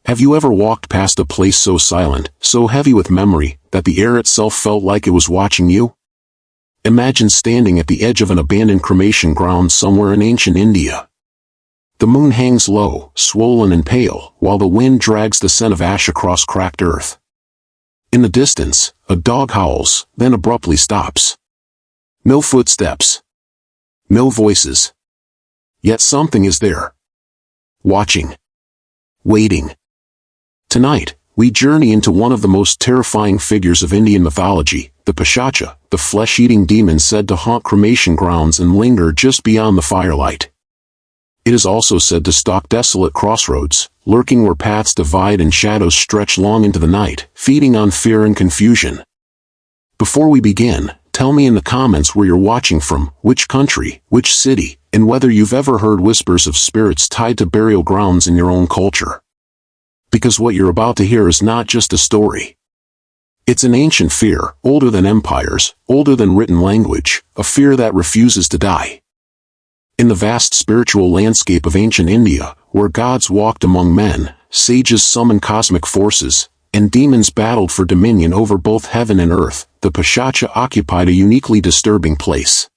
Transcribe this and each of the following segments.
Have you ever walked past a place so silent, so heavy with memory, that the air itself felt like it was watching you? Imagine standing at the edge of an abandoned cremation ground somewhere in ancient India. The moon hangs low, swollen and pale, while the wind drags the scent of ash across cracked earth. In the distance, a dog howls, then abruptly stops. No footsteps. No voices. Yet something is there. Watching. Waiting. Tonight, we journey into one of the most terrifying figures of Indian mythology, the Pishacha, the flesh-eating demon said to haunt cremation grounds and linger just beyond the firelight. It is also said to stalk desolate crossroads, lurking where paths divide and shadows stretch long into the night, feeding on fear and confusion. Before we begin, tell me in the comments where you're watching from, which country, which city, and whether you've ever heard whispers of spirits tied to burial grounds in your own culture. Because what you're about to hear is not just a story. It's an ancient fear, older than empires, older than written language, a fear that refuses to die. In the vast spiritual landscape of ancient India, where gods walked among men, sages summoned cosmic forces, and demons battled for dominion over both heaven and earth, the Pishacha occupied a uniquely disturbing place.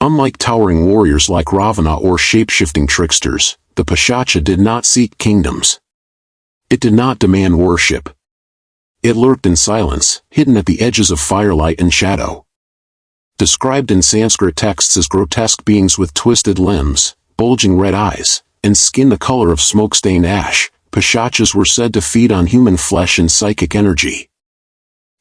Unlike towering warriors like Ravana or shape-shifting tricksters, the Pishacha did not seek kingdoms. It did not demand worship. It lurked in silence, hidden at the edges of firelight and shadow. Described in Sanskrit texts as grotesque beings with twisted limbs, bulging red eyes, and skin the color of smoke-stained ash, Pishachas were said to feed on human flesh and psychic energy.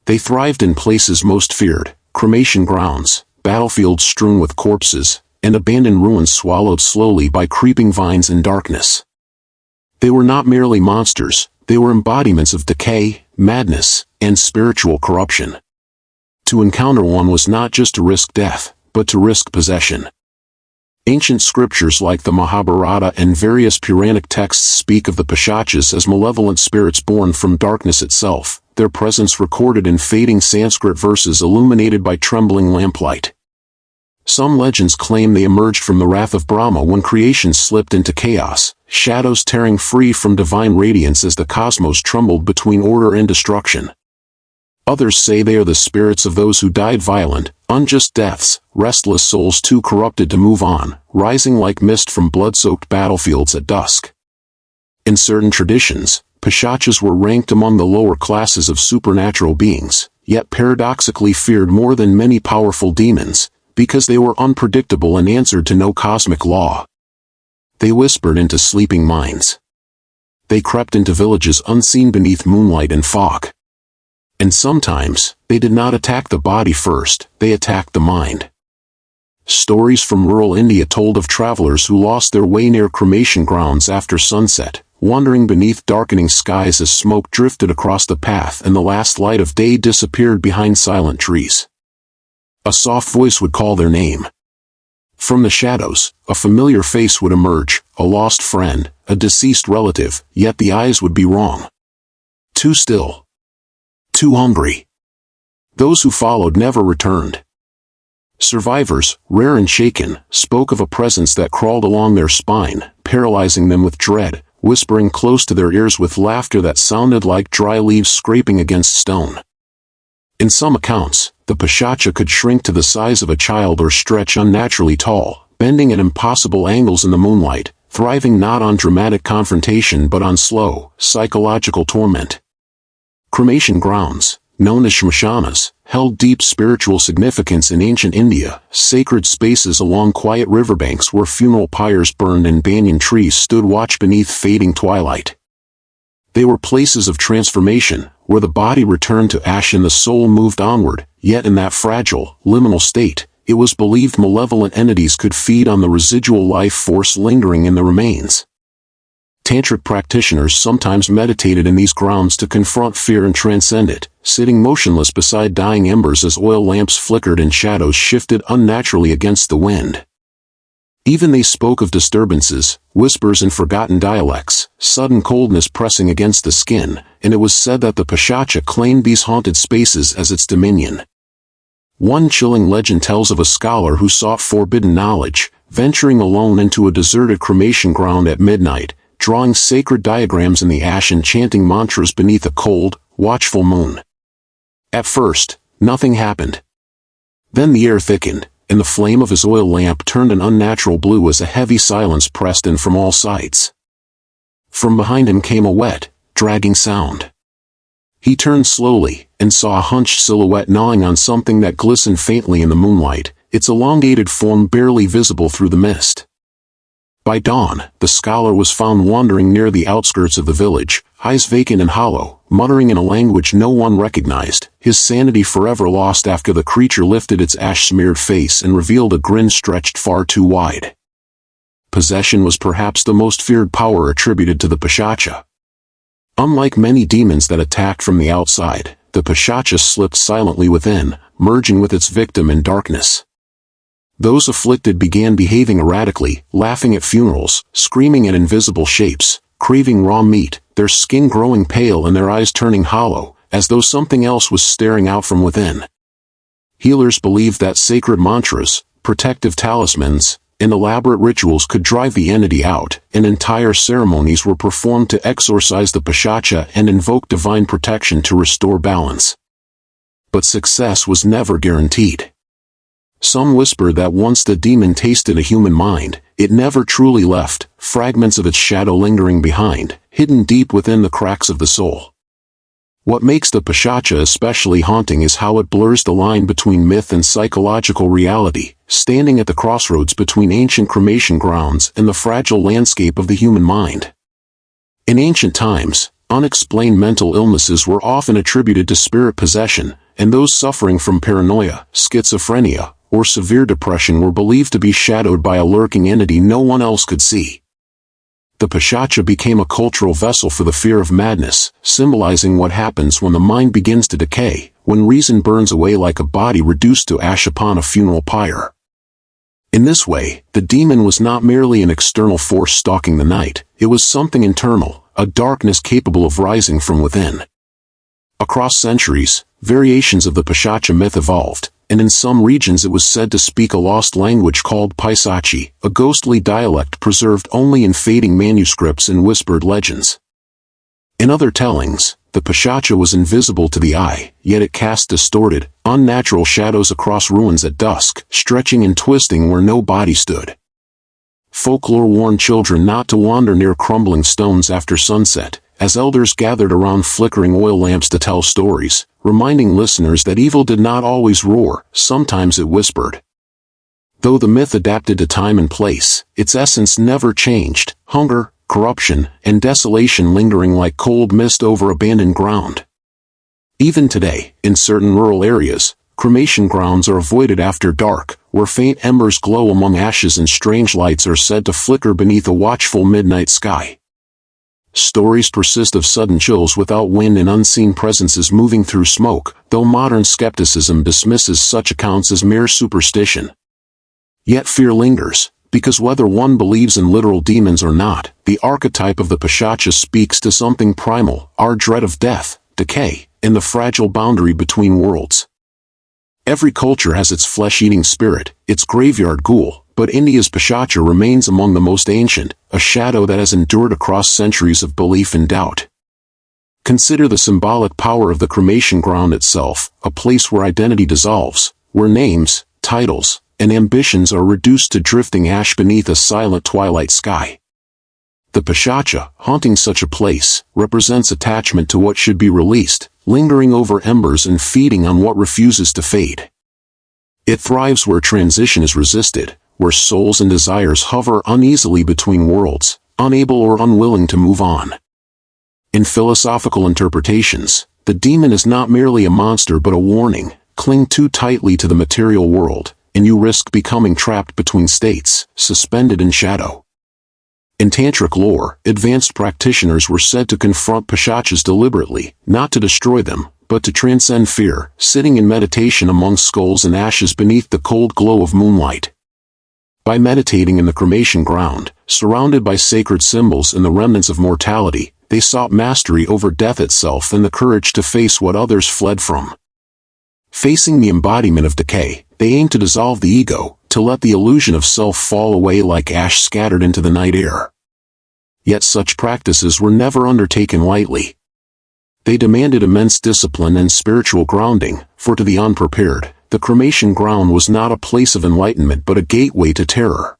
They thrived in places most feared, cremation grounds, battlefields strewn with corpses, and abandoned ruins swallowed slowly by creeping vines and darkness. They were not merely monsters, they were embodiments of decay, madness, and spiritual corruption. To encounter one was not just to risk death, but to risk possession. Ancient scriptures like the Mahabharata and various Puranic texts speak of the Pishachas as malevolent spirits born from darkness itself, their presence recorded in fading Sanskrit verses illuminated by trembling lamplight. Some legends claim they emerged from the wrath of Brahma when creation slipped into chaos, shadows tearing free from divine radiance as the cosmos trembled between order and destruction. Others say they are the spirits of those who died violent, unjust deaths, restless souls too corrupted to move on, rising like mist from blood-soaked battlefields at dusk. In certain traditions, Pishachas were ranked among the lower classes of supernatural beings, yet paradoxically feared more than many powerful demons, because they were unpredictable and answered to no cosmic law. They whispered into sleeping minds. They crept into villages unseen beneath moonlight and fog. And sometimes, they did not attack the body first, they attacked the mind. Stories from rural India told of travelers who lost their way near cremation grounds after sunset, wandering beneath darkening skies as smoke drifted across the path and the last light of day disappeared behind silent trees. A soft voice would call their name. From the shadows, a familiar face would emerge, a lost friend, a deceased relative, yet the eyes would be wrong. Too still. Too hungry. Those who followed never returned. Survivors, rare and shaken, spoke of a presence that crawled along their spine, paralyzing them with dread, whispering close to their ears with laughter that sounded like dry leaves scraping against stone. In some accounts, the Pishacha could shrink to the size of a child or stretch unnaturally tall, bending at impossible angles in the moonlight, thriving not on dramatic confrontation but on slow, psychological torment. Cremation grounds, known as shmashanas, held deep spiritual significance in ancient India, sacred spaces along quiet riverbanks where funeral pyres burned and banyan trees stood watch beneath fading twilight. They were places of transformation, where the body returned to ash and the soul moved onward, yet in that fragile, liminal state, it was believed malevolent entities could feed on the residual life force lingering in the remains. Tantric practitioners sometimes meditated in these grounds to confront fear and transcend it, sitting motionless beside dying embers as oil lamps flickered and shadows shifted unnaturally against the wind. Even they spoke of disturbances, whispers in forgotten dialects, sudden coldness pressing against the skin, and it was said that the Pishacha claimed these haunted spaces as its dominion. One chilling legend tells of a scholar who sought forbidden knowledge, venturing alone into a deserted cremation ground at midnight, drawing sacred diagrams in the ash and chanting mantras beneath a cold, watchful moon. At first, nothing happened. Then the air thickened, and the flame of his oil lamp turned an unnatural blue as a heavy silence pressed in from all sides. From behind him came a wet, dragging sound. He turned slowly, and saw a hunched silhouette gnawing on something that glistened faintly in the moonlight, its elongated form barely visible through the mist. By dawn, the scholar was found wandering near the outskirts of the village, eyes vacant and hollow, muttering in a language no one recognized, his sanity forever lost after the creature lifted its ash-smeared face and revealed a grin stretched far too wide. Possession was perhaps the most feared power attributed to the Pishacha. Unlike many demons that attacked from the outside, the Pishacha slipped silently within, merging with its victim in darkness. Those afflicted began behaving erratically, laughing at funerals, screaming at invisible shapes, craving raw meat, their skin growing pale and their eyes turning hollow, as though something else was staring out from within. Healers believed that sacred mantras, protective talismans, and elaborate rituals could drive the entity out, and entire ceremonies were performed to exorcise the Pishacha and invoke divine protection to restore balance. But success was never guaranteed. Some whisper that once the demon tasted a human mind, it never truly left, fragments of its shadow lingering behind, hidden deep within the cracks of the soul. What makes the Pishacha especially haunting is how it blurs the line between myth and psychological reality, standing at the crossroads between ancient cremation grounds and the fragile landscape of the human mind. In ancient times, unexplained mental illnesses were often attributed to spirit possession, and those suffering from paranoia, schizophrenia, or severe depression were believed to be shadowed by a lurking entity no one else could see. The Pishacha became a cultural vessel for the fear of madness, symbolizing what happens when the mind begins to decay, when reason burns away like a body reduced to ash upon a funeral pyre. In this way, the demon was not merely an external force stalking the night, it was something internal, a darkness capable of rising from within. Across centuries, variations of the Pishacha myth evolved, and in some regions it was said to speak a lost language called Pishacha, a ghostly dialect preserved only in fading manuscripts and whispered legends. In other tellings, the Pishacha was invisible to the eye, yet it cast distorted, unnatural shadows across ruins at dusk, stretching and twisting where no body stood. Folklore warned children not to wander near crumbling stones after sunset, as elders gathered around flickering oil lamps to tell stories, reminding listeners that evil did not always roar, sometimes it whispered. Though the myth adapted to time and place, its essence never changed, hunger, corruption, and desolation lingering like cold mist over abandoned ground. Even today, in certain rural areas, cremation grounds are avoided after dark, where faint embers glow among ashes and strange lights are said to flicker beneath a watchful midnight sky. Stories persist of sudden chills without wind and unseen presences moving through smoke, though modern skepticism dismisses such accounts as mere superstition. Yet fear lingers, because whether one believes in literal demons or not, the archetype of the Pishacha speaks to something primal, our dread of death, decay, and the fragile boundary between worlds. Every culture has its flesh-eating spirit, its graveyard ghoul, but India's Pishacha remains among the most ancient, a shadow that has endured across centuries of belief and doubt. Consider the symbolic power of the cremation ground itself, a place where identity dissolves, where names, titles, and ambitions are reduced to drifting ash beneath a silent twilight sky. The Pishacha, haunting such a place, represents attachment to what should be released, lingering over embers and feeding on what refuses to fade. It thrives where transition is resisted, where souls and desires hover uneasily between worlds, unable or unwilling to move on. In philosophical interpretations, the demon is not merely a monster but a warning: cling too tightly to the material world, and you risk becoming trapped between states, suspended in shadow. In tantric lore, advanced practitioners were said to confront Pishachas deliberately, not to destroy them, but to transcend fear, sitting in meditation among skulls and ashes beneath the cold glow of moonlight. By meditating in the cremation ground, surrounded by sacred symbols and the remnants of mortality, they sought mastery over death itself and the courage to face what others fled from. Facing the embodiment of decay, they aimed to dissolve the ego, to let the illusion of self fall away like ash scattered into the night air. yet such practices were never undertaken lightly. They demanded immense discipline and spiritual grounding, for to the unprepared, the cremation ground was not a place of enlightenment but a gateway to terror.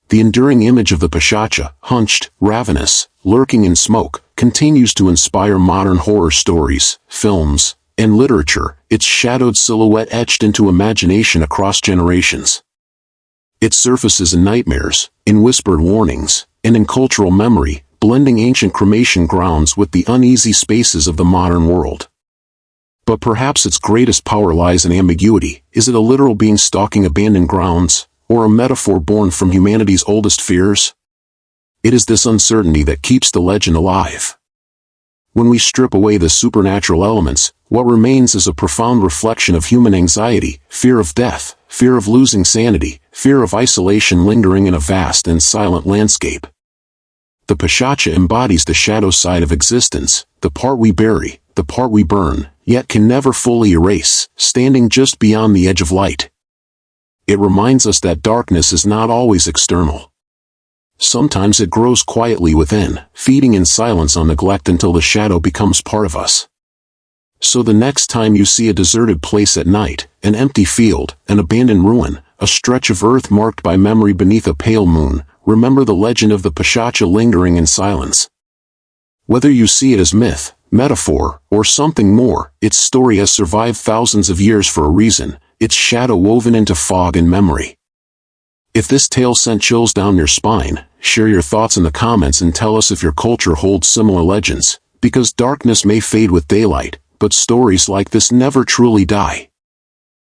The enduring image of the Pishacha, hunched, ravenous, lurking in smoke, continues to inspire modern horror stories, films, and literature, its shadowed silhouette etched into imagination across generations. It surfaces in nightmares, in whispered warnings, and in cultural memory, blending ancient cremation grounds with the uneasy spaces of the modern world. But perhaps its greatest power lies in ambiguity. Is it a literal being stalking abandoned grounds, or a metaphor born from humanity's oldest fears? It is this uncertainty that keeps the legend alive. When we strip away the supernatural elements, what remains is a profound reflection of human anxiety, fear of death, fear of losing sanity, fear of isolation lingering in a vast and silent landscape. The Pishacha embodies the shadow side of existence, the part we bury, the part we burn, yet can never fully erase, standing just beyond the edge of light. It reminds us that darkness is not always external. Sometimes it grows quietly within, feeding in silence on neglect until the shadow becomes part of us. So the next time you see a deserted place at night, an empty field, an abandoned ruin, a stretch of earth marked by memory beneath a pale moon, remember the legend of the Pishacha lingering in silence. Whether you see it as myth, metaphor, or something more, its story has survived thousands of years for a reason, its shadow woven into fog and memory. If this tale sent chills down your spine, share your thoughts in the comments and tell us if your culture holds similar legends, because darkness may fade with daylight, but stories like this never truly die.